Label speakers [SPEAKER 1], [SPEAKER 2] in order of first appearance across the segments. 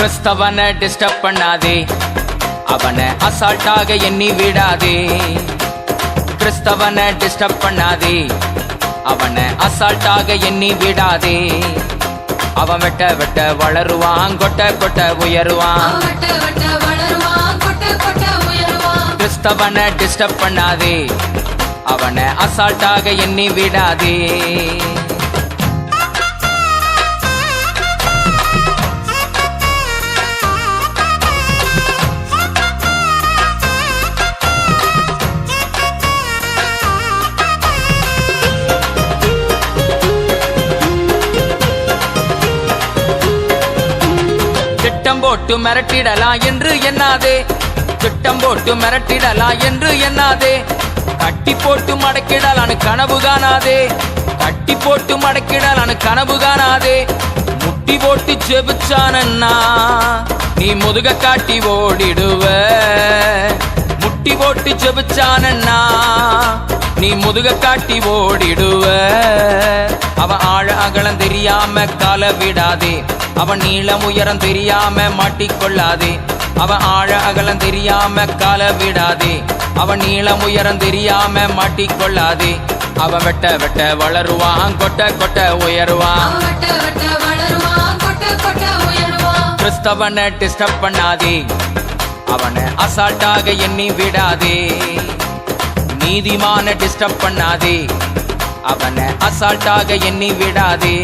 [SPEAKER 1] கிறிஸ்தவனை disturb பண்ணாதே, அவனை அசால்ட்டாக எண்ணி விடாதே. கிறிஸ்தவனை டிஸ்டர்ப் பண்ணாதே, அவனை அசால்ட்டாக எண்ணி விடாதே. அவன் வெட்ட வெட்ட வளருவான், கொட்ட கொட்ட உயருவான். கிறிஸ்தவனை டிஸ்டர்ப் பண்ணாதே, அவனை அசால்ட்டாக எண்ணி விடாதே. திட்டம் போட்டு மிரட்டிடலாம் என்று எண்ணாதே, திட்டம் போட்டு மிரட்டிடலாம் என்று எண்ணாதே. கட்டி போட்டு மடக்கிடலான்னு கனவு காணாதே, கட்டி போட்டு மடக்கிடலான்னு கனவு காணாதே. முட்டி போட்டு ஜெபிச்சானன்னா நீ முதுக காட்டி ஓடிடுவ. முட்டி போட்டு ஜெபிச்சானன்னா நீ முதுக காட்டி ஓடிடுவ. அவன் ஆழ அகலம் தெரியாம கால விடாதே, அவன் நீளம் உயரம் தெரியாம மாட்டிக்கொள்ளாதே. அவன் ஆழ அகலம் தெரியாம கால விடாதே, அவன் நீளம் உயரம் தெரியாம மாட்டிக்கொள்ளாதே. அவன் வெட்ட வெட்ட வளருவான், கொட்ட கொட்ட உயருவான். கிறிஸ்தவனை டிஸ்டர்ப் பண்ணாதே, அவனை அசால்ட்டாக எண்ணி விடாதே. நீதிமான டிஸ்டர்ப் பண்ணாதே, அவனை அசால்ட்டாக எண்ணி விடாதே.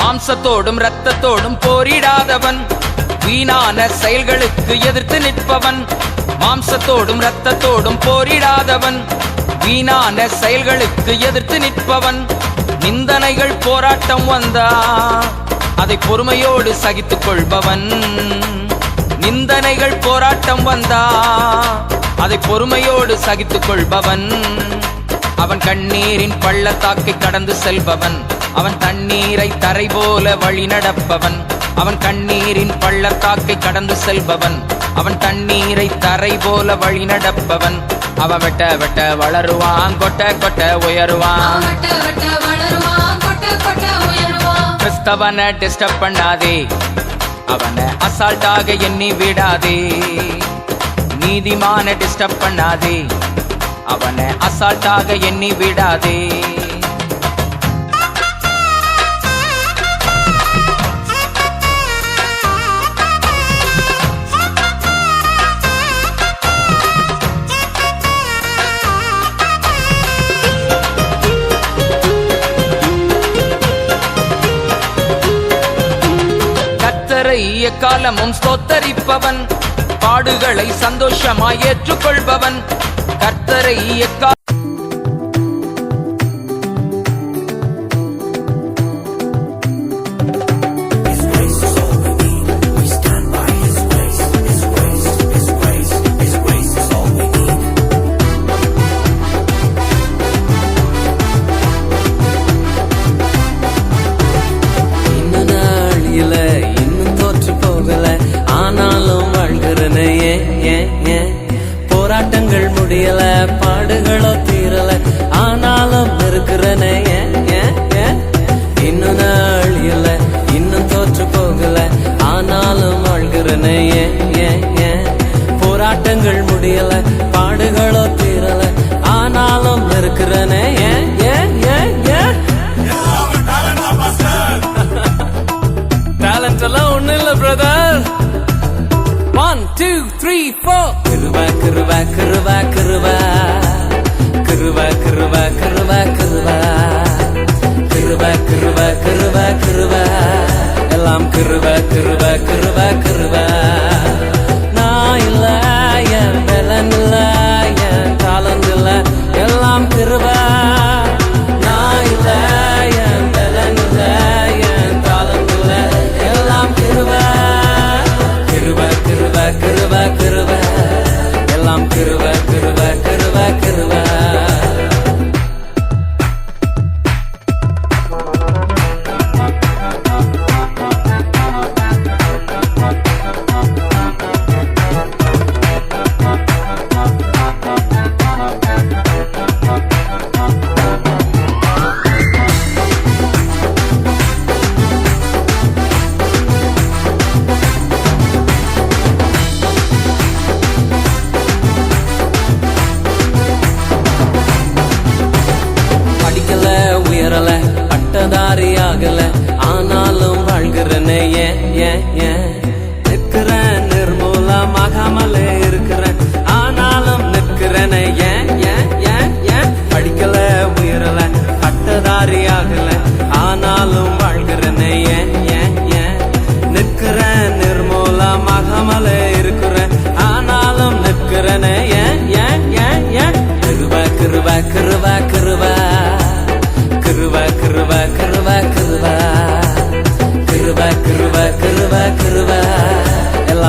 [SPEAKER 1] மாம்சத்தோடும் இரத்தத்தோடும் போரிடாதவன், வீணான செயல்களுக்கு எதிர்த்து நிற்பவன். மாம்சத்தோடும் இரத்தத்தோடும் போரிடாதவன், வீணான செயல்களுக்கு எதிர்த்து நிற்பவன். நிந்தனைகள் போராட்டம் வந்தா அதை பொறுமையோடு சகித்துக் கொள்பவன். நிந்தனைகள் போராட்டம் வந்தா அதை பொறுமையோடு சகித்துக் கொள்பவன். அவன் கண்ணீரின் பள்ளத்தாக்கை கடந்து செல்பவன், அவன் தண்ணீரை தரை போல வழி நடப்பவன். அவன் கண்ணீரின் பள்ளத்தாக்கை கடந்து செல்பவன், அவன் தண்ணீரை தரை போல வழி நடப்பவன். அவன் வெட்ட வெட்ட வளருவான், கொட்ட கொட்ட உயருவான். கிறிஸ்தவனை டிஸ்டர்ப் பண்ணாதே, அவனை அசால்ட்டாக எண்ணி விடாதே. நீதிமான டிஸ்டர்ப் பண்ணாதே, அவனை அசால்ட்டாக எண்ணி விடாதே. கர்த்தரை எக்காலமும் ஸ்தோத்தரிப்பவன், பாடுகளை சந்தோஷமாய் ஏற்றுக்கொள்பவன். கர்த்தரை எக்காலம் போராட்டங்கள் முடியல, பாடுகளோ தீரல, ஆனாலும் இருக்கிறனே. இன்னும் நாள் இல்ல, இன்னும் தோற்று போகல, ஆனாலும் வாழ்கிறனே. போராட்டங்கள் முடியல, பாடுகளோ தீரல, ஆனாலும் இருக்கிறனே. டேலண்ட் எல்லாம் ஒண்ணு இல்ல பிரதர். 1 2 3 4 கிருபா கிருபா கிருபா கிருபா கிருபா கிருபா கிருபா கிருபா கிருபா கிருபா கிருபா கிருபா எல்லாம் கிருபா கிருபா கிருபா கிருபா. நான் இல்ல, என் பலன் இல்ல, என் காலம் இல்ல, எல்லாம் கிருபா. நான் இல்ல, என் பலன் இல்ல, என் காலம் இல்ல, எல்லாம் கிருபா. கிருபா கிருபா கிருபா கிருபா எல்லாம் கிருபா கிருபா கிருபா கிருபா.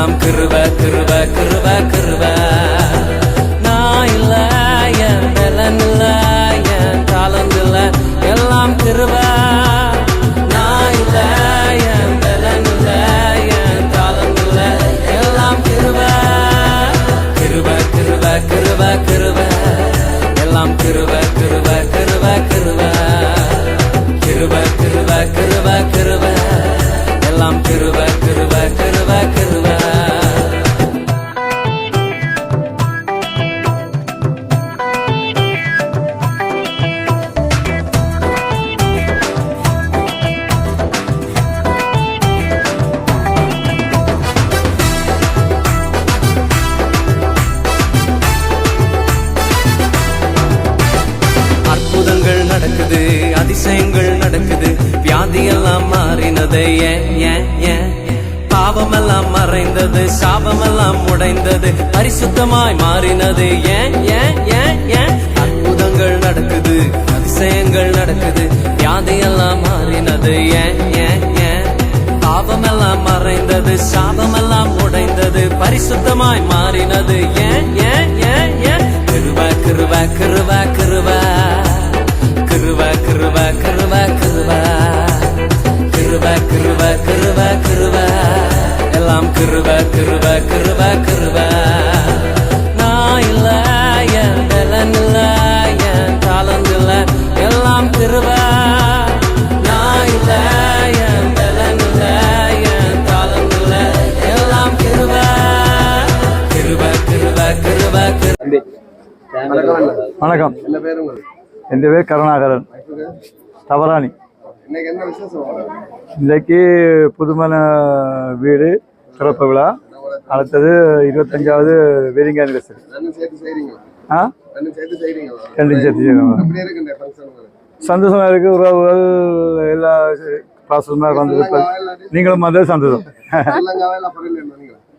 [SPEAKER 1] எல்லாம் கிருப கிருப கிருப கிருப. நான் இல்ல, என் பலன் இல்ல, என் தாளந்து இல்ல, எல்லாம் கிருப. நான் இல்ல, என் பலன் இல்ல, என் தாளந்து இல்ல, எல்லாம் கிருப. கிருப கிருப கிருப கிருப, எல்லாம் கிருப கிருப கிருப கிருப. கிருப கிருப கிருப கிருப, எல்லாம் கிருப கிருப கிருப கிருப. அற்புதங்கள் நடக்குது, அதிசயங்கள் நடக்குது, வியாதி எல்லாம் மாறினது, ஏன் ஏன் ஏன். பாவமெல்லாம் மறைந்தது, சாபமெல்லாம் உடைந்தது, பரிசுத்தமாய் மாறினது, ஏன் ஏன் ஏன் ஏன். அற்புதங்கள் நடக்குது, அதிசயங்கள் நடக்குது, வியாதி எல்லாம் மாறினது, ஏன் ஏன் ஏன். பாவமெல்லாம் மறைந்தது, சாபமெல்லாம் உடைந்தது, பரிசுத்தமாய் மாறினது, ஏன் ஏன் ஏன் ஏன். கிருப கிருப கிருப கிருப, கிருப கிருப கிருப கிருப. கிருப கிருப கிருப கிருப, எல்லாம் கிருப கிருப கிருப கிருப. நான் இல்ல, என் பலன் இல்ல, என் தாளந்து இல்ல, எல்லாம் கிருப. நான் இல்ல, என் பலன் இல்ல, என் தாளந்து இல்ல, எல்லாம் கிருப. கிருப கிருப கிருப கிருப.
[SPEAKER 2] வணக்கம்.
[SPEAKER 3] என்ன பேரு உங்களுக்கு?
[SPEAKER 2] என் பேர் கருணாகரன் தவறானி.
[SPEAKER 3] இன்னைக்கு என்ன விசேஷம்?
[SPEAKER 2] இன்றைக்கு புதுமண வீடு திறப்பு விழா, அடுத்தது 25வது வெட்டிங் ஆனிவர்சரி.
[SPEAKER 3] ரெண்டும் சேர்த்து செய்றீங்களா?
[SPEAKER 2] ஆ,
[SPEAKER 3] ரெண்டும் சேர்த்து செய்றீங்களா?
[SPEAKER 2] ரெண்டும் சேர்த்து செய்யணும்.
[SPEAKER 3] எப்படி இருக்கு இந்த ஃபங்க்ஷன்?
[SPEAKER 2] சந்தோஷமா இருக்கு, உறவுகள் எல்லா பாசமாக வந்து நீங்களும் வந்து சந்தோஷம்.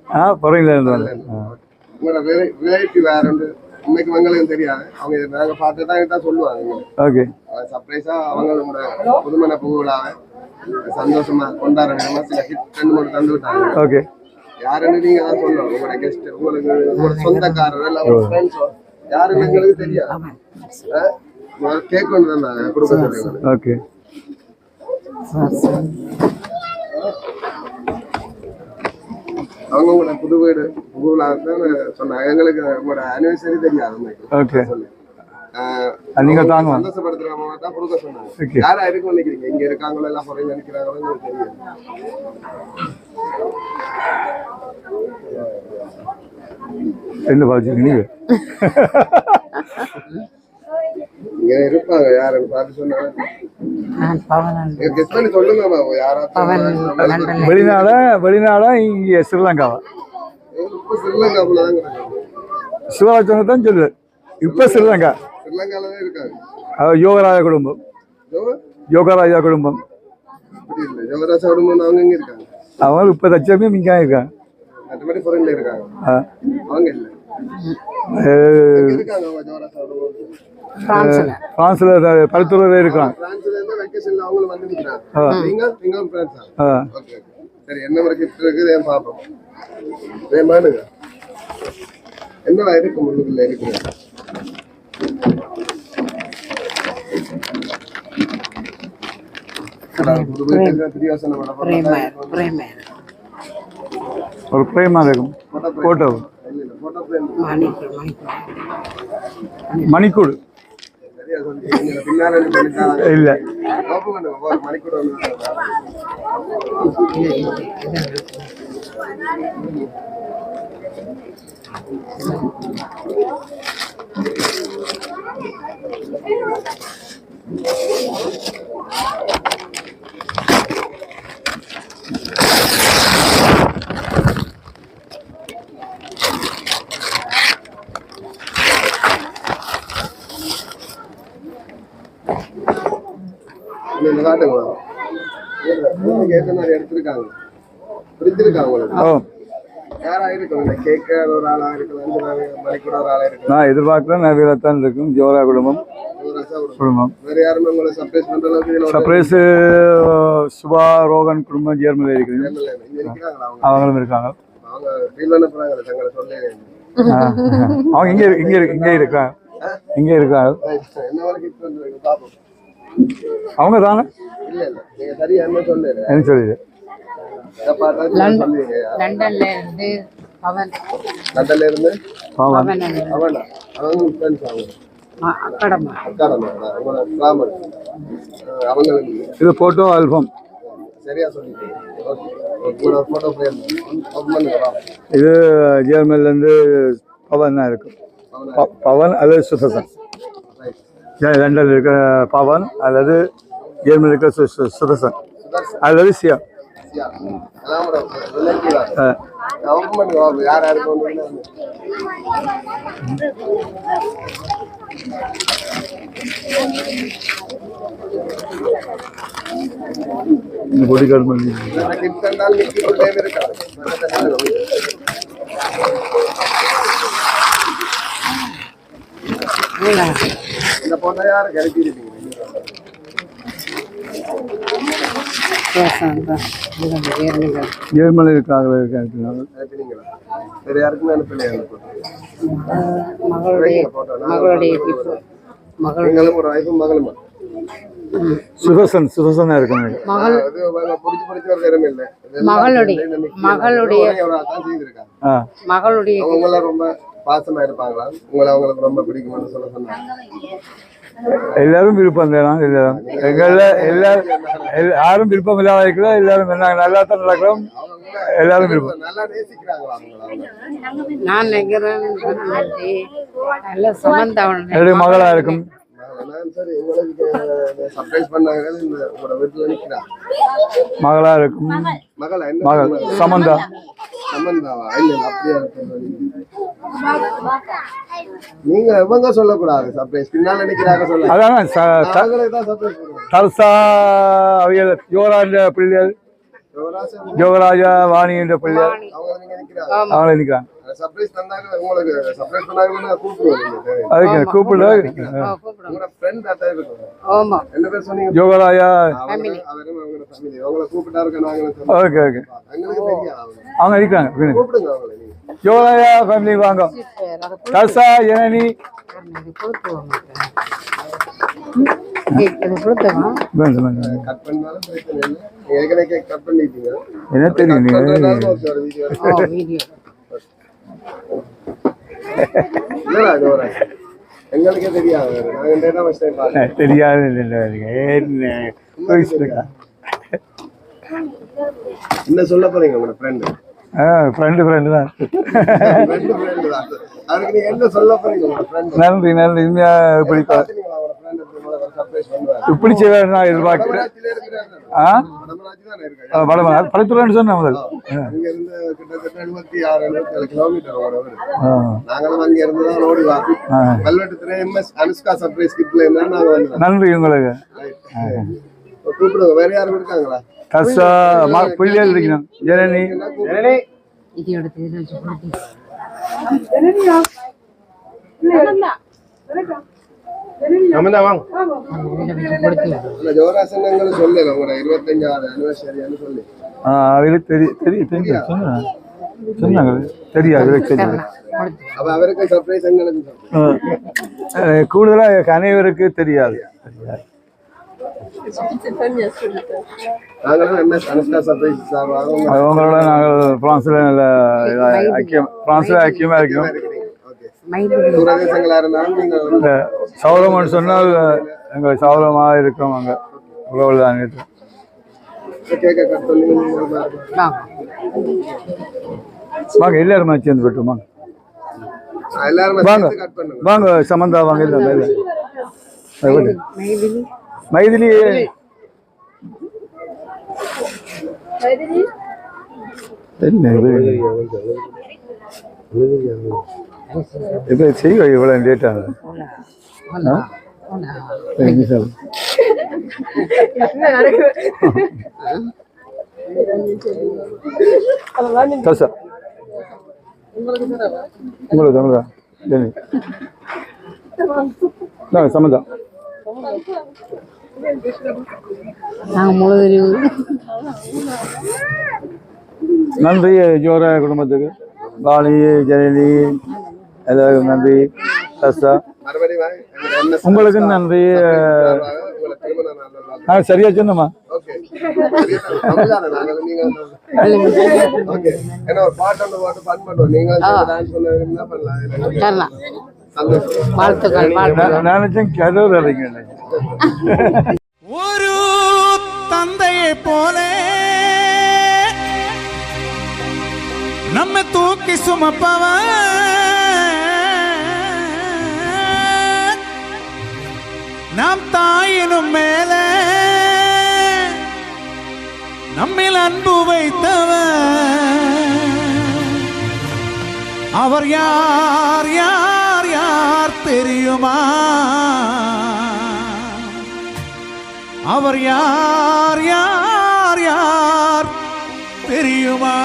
[SPEAKER 2] ஆ, பொறையில இருந்து வந்து
[SPEAKER 3] உங்களோட ரிலேட்டிவ் வேற உண்மைக்கு மங்களுக்கு தெரியாது, அவங்க நாங்க பார்த்து தான் சொல்லுவாங்க.
[SPEAKER 2] ஓகே,
[SPEAKER 3] சர்ப்ரைஸா அவங்களோட புதுமண பூவிழாவை சந்தோஷமா கொண்டாட வேணுமா சில ஹிட் 2-3 தந்து விட்டாங்க.
[SPEAKER 2] ஓகே,
[SPEAKER 3] யாருன்னு நீங்க தான் சொல்லணும். உங்களோட கெஸ்ட், உங்களுக்கு உங்களோட சொந்தக்காரர் இல்ல உங்க ஃப்ரெண்ட்ஸோ யாருன்னு எங்களுக்கு தெரியாது. கேக் கொண்டு வந்தாங்க கொடுக்க சொல்லுங்க.
[SPEAKER 2] ஓகே.
[SPEAKER 3] அவங்க உங்களோட புது வீடு பூவிழான்னு சொன்னாங்க. எங்களுக்கு உங்களோட அனிவர்சரி தெரியாது.
[SPEAKER 2] ஓகே, நீங்க தாங்க
[SPEAKER 3] சந்தோஷப்படுத்துறவங்க தான் கொடுக்க சொன்னாங்க. யாரா இருக்கும் நினைக்கிறீங்க? இங்க இருக்காங்களோ எல்லாம் குறைய நினைக்கிறாங்களோ உங்களுக்கு தெரியும்.
[SPEAKER 2] என்ன பாத்தீங்க
[SPEAKER 3] இங்க இருப்பாங்க யாருன்னு பார்த்து சொன்னாங்க. கெஸ் பண்ணி சொல்லுங்க.
[SPEAKER 2] வெளிநாடா இங்க ஸ்ரீலங்காவா?
[SPEAKER 3] ஸ்ரீலங்காவுல தான்
[SPEAKER 2] சிவராஜன் தான் சொல்லு. இப்ப
[SPEAKER 3] ஸ்ரீலங்கால தான் இருக்காங்க.
[SPEAKER 2] யோகராஜ குடும்பம், யோகராஜா குடும்பம்.
[SPEAKER 3] யோகராஜா குடும்பம் அவங்க இங்க இருக்காங்க.
[SPEAKER 2] அவங்க இப்ப தச்சமே இங்க இருக்காங்க.
[SPEAKER 3] மற்றபடி ஃபாரின்ல இருக்காங்க. அவங்க இல்ல இருக்காங்க.
[SPEAKER 2] பிரான்ஸ்ல பருத்தூர்ல இருக்காங்க.
[SPEAKER 3] பிரான்ஸ்ல இருந்து வெக்கேஷன்ல அவங்க வந்து நிக்கிறாங்க. நீங்க பிரான்ஸா? ஓகே. சரி, என்ன ஒரு கிஃப்ட் இருக்குது ஏன் பாப்போம். வேமானுங்க என்னவா இருக்கு முன்னுக்குள்ள இருக்குது?
[SPEAKER 2] ஒரு பிரேமா இருக்கும். போட்டோ மணிக்கூடு இல்ல.
[SPEAKER 3] எடுத்திருக்காங்க
[SPEAKER 2] நான் எதிர்பார்க்கிறேன் நவீனத்தான் இருக்கும். ஜோரா குடும்பம் சர்ப்ரைஸ் சுபா ரோகன் குடும்பம் ஜெர்மனியில் இருக்கிறது. அவங்களும் இருக்காங்க.
[SPEAKER 3] அவங்க ஃபீல் பண்ண போறாங்க தங்களை சொல்ல
[SPEAKER 2] அவங்க இங்கே இருக்காங்க
[SPEAKER 3] என்ன வரைக்கும் இப்போ வந்து பாப்போம்
[SPEAKER 2] அவங்க தானே
[SPEAKER 3] இல்ல நீங்க சரியா என்ன சொல்லுங்க
[SPEAKER 2] என்ன சொல்லுது
[SPEAKER 4] லண்டன்ல இருந்து பவன்
[SPEAKER 3] லண்டன்ல இருந்து
[SPEAKER 2] பாவம்
[SPEAKER 3] அவனா அவங்க ஃப்ரெண்ட்ஸ் அவங்க
[SPEAKER 4] அக்கடமா
[SPEAKER 3] அவங்களுக்கு
[SPEAKER 2] இது போட்டோ ஆல்பம்
[SPEAKER 3] சரியா சொல்லிட்டீங்க ஓகே போட்டோ ஃப்ரேம்
[SPEAKER 2] இது ஜெர்மன்லேருந்து பவன் தான் இருக்கு பவன் அல்லது சுதர்சன் லண்டனில் இருக்கிற பவன் அல்லது ஜெர்மனில் இருக்கிற சுதர்சன் அல்லது சியா
[SPEAKER 3] யார் யாருக்கு
[SPEAKER 2] பொடி கார்டு பண்ணி
[SPEAKER 3] இந்த போட்டோ யாரு கிடைச்சிருக்கீங்க
[SPEAKER 2] ஜெர்மனில் இருக்காங்க
[SPEAKER 3] வேற யாருக்குமே அனுப்பலையா நீங்களும் ஒரு வாய்ப்பு மகளும்
[SPEAKER 2] சுதர்சனா இருக்காங்க
[SPEAKER 4] மகளுடைய
[SPEAKER 3] உங்களை ரொம்ப பாசமா இருப்பாங்களா உங்களை அவங்களுக்கு ரொம்ப பிடிக்கும்னு சொல்ல சொன்னாங்க
[SPEAKER 2] எல்லாரும் விருப்பம் தான் எல்லாரும் எங்கள எல்லாரும் யாரும் விருப்பம் இல்லாம இருக்கலாம் எல்லாரும் நல்லா தான் நடக்கிறோம் எல்லாரும் விருப்பம்
[SPEAKER 3] நல்லா நேசிக்கிறாங்களா
[SPEAKER 4] நான் நினைக்கிறேன் நல்ல சம்பந்தம்
[SPEAKER 2] என்னுடைய மகளா இருக்கும்
[SPEAKER 3] சரி உங்களுக்கு சர்ப்ரைஸ் பண்ணாங்க உங்களோட வீட்டுல நிக்கிறாங்க
[SPEAKER 2] மகளா இருக்கும்
[SPEAKER 3] மகளா
[SPEAKER 2] மகள்
[SPEAKER 3] என்ன
[SPEAKER 2] சமந்தா
[SPEAKER 3] சம்பந்தாவா இல்ல அப்படியே நீங்க எவங்க சொல்லக்கூடாது சர்ப்ரைஸ் பின்னால நினைக்கிறாங்க சொல்ல
[SPEAKER 2] அதான்
[SPEAKER 3] அவங்களுக்கு தான் சர்ப்ரைஸ் பண்ணுவாங்க
[SPEAKER 2] தர்சா அவியல் யுவராஜ பிள்ளைகள் யோகராஜா வாணி என்ற பிள்ளைகள்
[SPEAKER 3] அவங்க நீங்க நிக்கிறாங்க
[SPEAKER 2] அவங்களே நிற்கிறாங்க
[SPEAKER 3] சர்ப்ரைஸ் தந்தாங்க உங்களுக்கு சர்ப்ரைஸ் பண்ணாங்கன்னா கூப்பிடுவாங்க
[SPEAKER 2] அதுக்கு கூப்பிடு
[SPEAKER 3] உங்களோட ஃப்ரெண்ட் அதான் இருக்கும்
[SPEAKER 4] ஆமா
[SPEAKER 3] என்ன பேர் சொன்னீங்க
[SPEAKER 2] யோகராஜா
[SPEAKER 3] அவரும் அவங்களோட ஃபேமிலி அவங்கள கூப்பிட்டா இருக்க நாங்க
[SPEAKER 2] ஓகே ஓகே
[SPEAKER 3] எங்களுக்கு தெரியாது
[SPEAKER 2] அவங்க நிற்கிறாங்க
[SPEAKER 3] கூப்பிடுங்க அவங்கள நீங்க
[SPEAKER 2] யோகராஜா ஃபேமிலி வாங்க தர்சா ஜனனி வேண்டும் வேண்டும்
[SPEAKER 3] கட் பண்ணாலும் பிரச்சனை இல்லை ஏற்கனவே கட் பண்ணிட்டீங்க
[SPEAKER 2] என்ன தெரியும் நீங்க
[SPEAKER 3] ஓகே ஒரு வீடியோ இல்லடா ஜோரா எங்களுக்கே தெரியாது நாங்க இந்த தான் ஃபர்ஸ்ட் டைம் பார்த்தோம்
[SPEAKER 2] தெரியாது
[SPEAKER 3] என்ன சொல்ல போறீங்க உங்க ஃப்ரெண்ட்
[SPEAKER 2] ஃப்ரெண்டு தான்
[SPEAKER 3] ஃப்ரெண்ட் தான் அதுக்கு நீங்க என்ன சொல்ல போறீங்க உங்க ஃப்ரெண்ட்
[SPEAKER 2] நன்றி உண்மையா பிடிக்கும் இப்படி செய்வார் நான் எதிர்பார்க்கிறேன் படத்துலன்னு சொன்னேன் முதல்
[SPEAKER 3] இங்க இருந்து கிட்டத்தட்ட 76-77 கிலோமீட்டர் நாங்களும் அங்க இருந்து தான் ஓடி வரோம் கல்வெட்டு MS அனுஷ்கா சர்ப்ரைஸ் கிட்ல இருந்தா நாங்க வந்தோம்
[SPEAKER 2] நன்றி உங்களுக்கு
[SPEAKER 3] கூப்பிடுங்க வேற யாரும் இருக்காங்களா
[SPEAKER 2] கசா புள்ளியல் இருக்கணும் ஜனனி
[SPEAKER 4] இதோட பேர் வச்சு
[SPEAKER 3] ஜோராசனங்களும் சொல்லல உங்களோட 25வது அனிவர்சரின்னு சொல்லி
[SPEAKER 2] அவங்களுக்கு தெரியும் சொன்னாங்க தெரியாது
[SPEAKER 3] அப்ப அவருக்கு சர்ப்ரைஸ் எங்களுக்கு
[SPEAKER 2] கூடுதலாக அனைவருக்கு தெரியாது அவங்களோட நாங்கள் பிரான்ஸ்ல நல்ல ஐக்கியமா இருக்கிறோம் சௌரம்னு சொன்னால் எங்கள் சௌரமாக இருக்கோம் அங்கே உறவுல தான் இருக்கோம் வாங்க எல்லாருமே சேர்ந்து விட்டுருமா வாங்க வாங்க சமந்தா வாங்க இல்லை மைதிலி இப்போ செய்வா இவ்வளோ லேட்டாக தோசை உங்களுக்கு தமிழா சம்மந்தா
[SPEAKER 4] நாங்கள் முழுவதும்
[SPEAKER 2] நன்றி ஜோர குடும்பத்துக்கு, வாணி, ஜெயலி, எல்லாருக்கும் நன்றி. சஸ்தா
[SPEAKER 3] மறுபடியும் வாங்க. எங்க என்ன
[SPEAKER 2] உங்களுக்கு நன்றி.
[SPEAKER 3] உங்களை திருமண நாள் நல்வாழ்த்துக்கள்.
[SPEAKER 2] நான் சரியா சொன்னமா?
[SPEAKER 3] ஓகே. அப்படிதானே நாங்க நீங்க ஓகே. ஏன்னா ஒரு பாட்டு ஒன்று போட்டு ஃபன் பண்ணுவோம். நீங்க டான்ஸ் பண்ண என்ன பண்ணலாம்?
[SPEAKER 4] தரலாம்.
[SPEAKER 3] சந்தோஷம்.
[SPEAKER 4] வாழ்த்துக்கள், வாழ்த்துக்கள்.
[SPEAKER 2] நினைச்சேன் கதவு அறிங்க.
[SPEAKER 5] ஒரு தந்தையை போல நம்ம தூக்கி சுமப்பவன், நாம் தாயினும் மேல நம்மில் அன்பு வைத்தவன், அவர் யார் யார் யார் தெரியுமா? அவர் யார் யார் யார் தெரியுமா?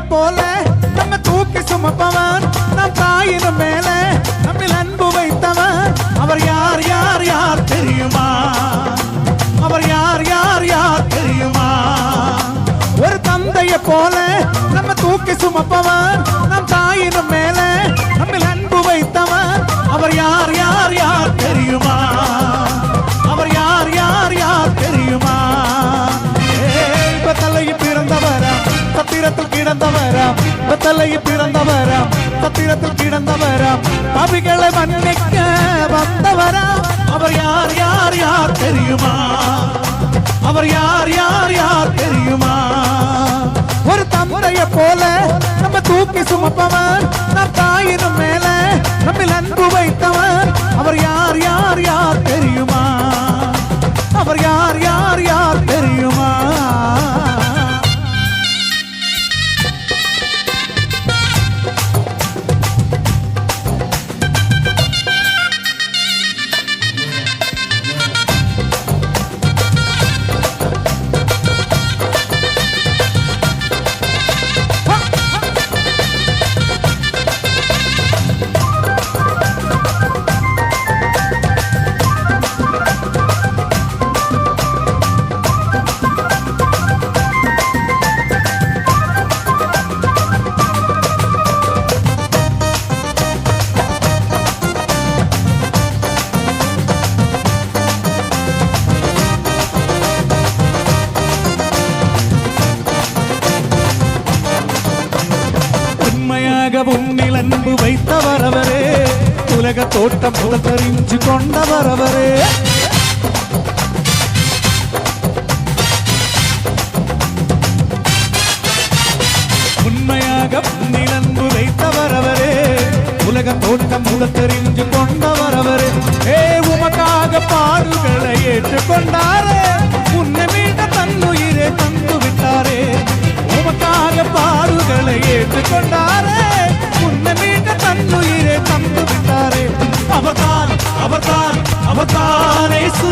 [SPEAKER 5] போல நம்ம தூக்கி சுமப்பவன், நம் தாயினும் மேல நம்மில் அன்பு வைத்தவன், அவர் யார் யார் யார் தெரியுமா? அவர் யார் யார் யார் தெரியுமா? ஒரு தந்தையை போல நம்ம தூக்கி சுமப்பவன், நம் தாயினும் மேல நம்மில் அன்பு வைத்தவன், அவர் யார் யார் யார் தெரியுமா? அவர் யார் யார் யார் தெரியுமா? தலையில் பிறந்தவரா, சத்திரத்தில் கிடந்தவராம், தலையில் பிறந்தவராம், சத்திரத்தில் கிடந்தவராம், பாவிகளை மன்னிக்க வந்தவராம், அவர் யார் யார் யார் தெரியுமா? அவர் யார் யார் யார் தெரியுமா? ஒரு தந்தையை போல நம்ம தூக்கி சுமப்பவன், நம் தாயினும் மேல நம்மில் அன்பு வைத்தவன், அவர் யார் யார் யார் தெரியுமா? அவர் யார் யார் யார் தெரியுமா? உன்னில் அன்பு வைத்தவர் அவரே, உலக தோட்டம் தெரிஞ்சு கொண்டவர் அவரே, உண்மையாக உன்னில் அன்பு வைத்தவர் அவரே, உலக தோட்டம் தெரிஞ்சு கொண்டவர் அவரே, உமக்காக பாடுகளை ஏற்றுக்கொண்டாரே, உன்னை மீட்ட தன்னுயிரை தந்து விட்டாரே, உமக்காக பாடுகளை ஏற்றுக்கொண்டாரே, உன்னை மீட்ட தன்னுயிரை தந்து விட்டாரே, அவர்தான் அவர்தான் அவர்தான் இயேசு,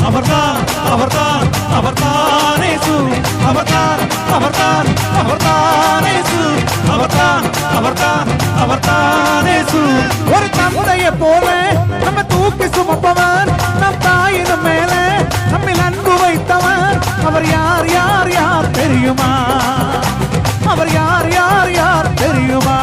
[SPEAKER 5] அவர்தான் அவர்தான் அவர்தான் இயேசு, அவர்தான் அவர்தான் அவர்தான் இயேசு, அவர்தான் அவர்தான் அவர்தான் இயேசு. ஒரு தந்தையை போல நம்ம தூக்கி சுமப்பவன், நம் தாயினும் மேல நம்மில் அன்பு வைத்தவன், அவர் யார் யார் யார் தெரியுமா? அவர் யார் யார் யார் தெரியுமா?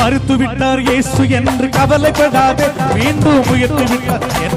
[SPEAKER 5] மறுத்து விட்டார் இயேசு என்று கவலைப்படாதே மீண்டும் உயர்த்து விட்டார்